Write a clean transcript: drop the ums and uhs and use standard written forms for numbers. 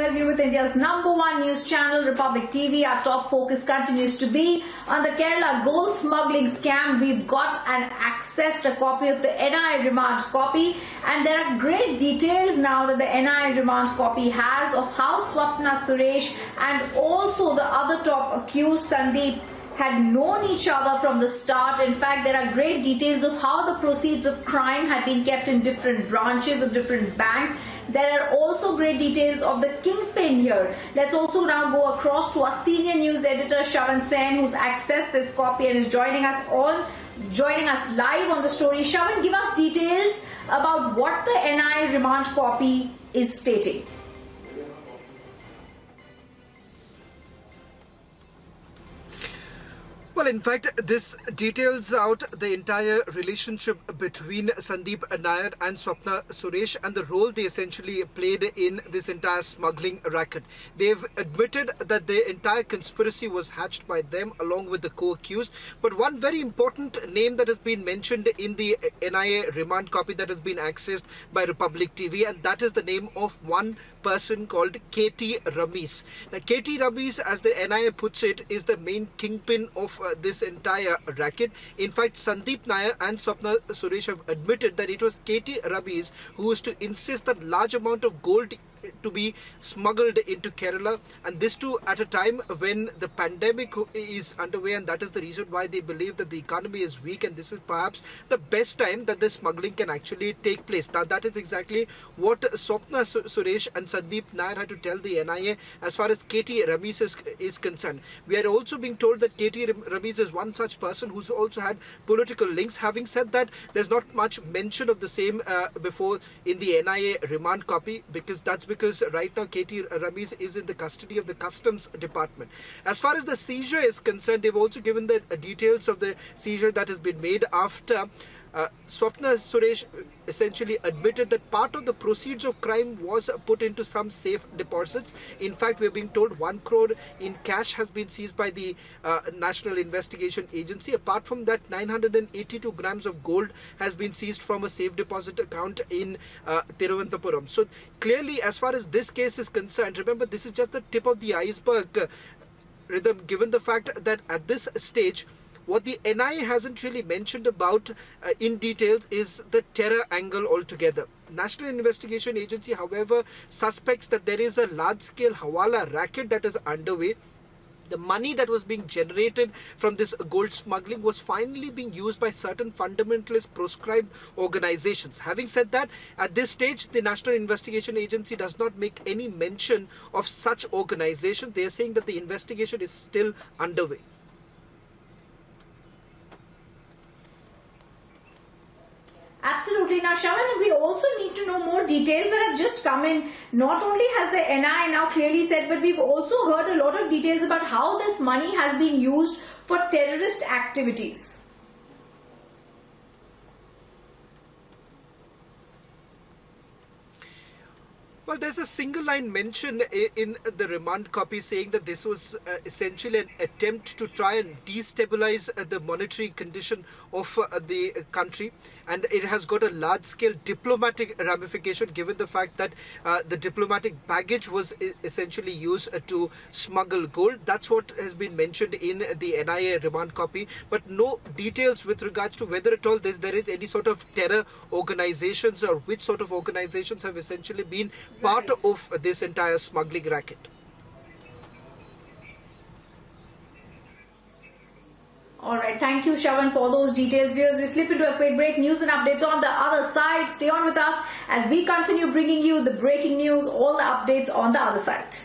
as you with India's #1 news channel, Republic TV. Our top focus continues to be on the Kerala gold smuggling scam. We've got and accessed a copy of the NIA remand copy, and there are great details now that the NIA remand copy has of how Swapna, Suresh and also the other top accused, Sandeep, had known each other from the start. In fact, there are great details of how the proceeds of crime had been kept in different branches of different banks. There are also great details of the Kingpin here. Let's also now go across to our senior news editor Shavan Sen, who's accessed this copy and is joining us live on the story. Shavan, give us details about what the NIA remand copy is stating. Well, in fact, this details out the entire relationship between Sandeep Nair and Swapna Suresh and the role they essentially played in this entire smuggling racket. They've admitted that the entire conspiracy was hatched by them along with the co-accused. But one very important name that has been mentioned in the NIA remand copy that has been accessed by Republic TV, and that is the name of one person called Ramees. Now, Ramees, as the NIA puts it, is the main kingpin of this entire racket. In fact, Sandeep Nair and Swapna Suresh have admitted that it was Ramees who was to insist that large amount of gold to be smuggled into Kerala, and this too at a time when the pandemic is underway, and that is the reason why they believe that the economy is weak, and this is perhaps the best time that the smuggling can actually take place. Now, that is exactly what Swapna Suresh and Sandeep Nair had to tell the NIA as far as Ramees is concerned. We are also being told that Ramees is one such person who's also had political links. Having said that, there's not much mention of the same before in the NIA remand copy, because right now Ramees is in the custody of the Customs Department. As far as the seizure is concerned, they've also given the details of the seizure that has been made after Swapna Suresh essentially admitted that part of the proceeds of crime was put into some safe deposits. In fact, we're being told 1 crore in cash has been seized by the National Investigation Agency. Apart from that, 982 grams of gold has been seized from a safe deposit account in Thiruvananthapuram. So clearly, as far as this case is concerned, remember, this is just the tip of the iceberg, Rhythm, given the fact that at this stage, what the NIA hasn't really mentioned about in detail is the terror angle altogether. National Investigation Agency, however, suspects that there is a large-scale hawala racket that is underway. The money that was being generated from this gold smuggling was finally being used by certain fundamentalist proscribed organizations. Having said that, at this stage, the National Investigation Agency does not make any mention of such organizations. They are saying that the investigation is still underway. Absolutely. Now, Shavan, we also need to know more details that have just come in. Not only has the NIA now clearly said, but we've also heard a lot of details about how this money has been used for terrorist activities. Well, there's a single line mention in the remand copy saying that this was essentially an attempt to try and destabilize the monetary condition of the country, and it has got a large-scale diplomatic ramification given the fact that the diplomatic baggage was essentially used to smuggle gold. That's what has been mentioned in the NIA remand copy, but no details with regards to whether at all there is any sort of terror organizations or which sort of organizations have essentially been part of this entire smuggling racket. Alright, thank you, Shavan, for those details. Viewers, we slip into a quick break. News and updates on the other side. Stay on with us as we continue bringing you the breaking news, all the updates on the other side.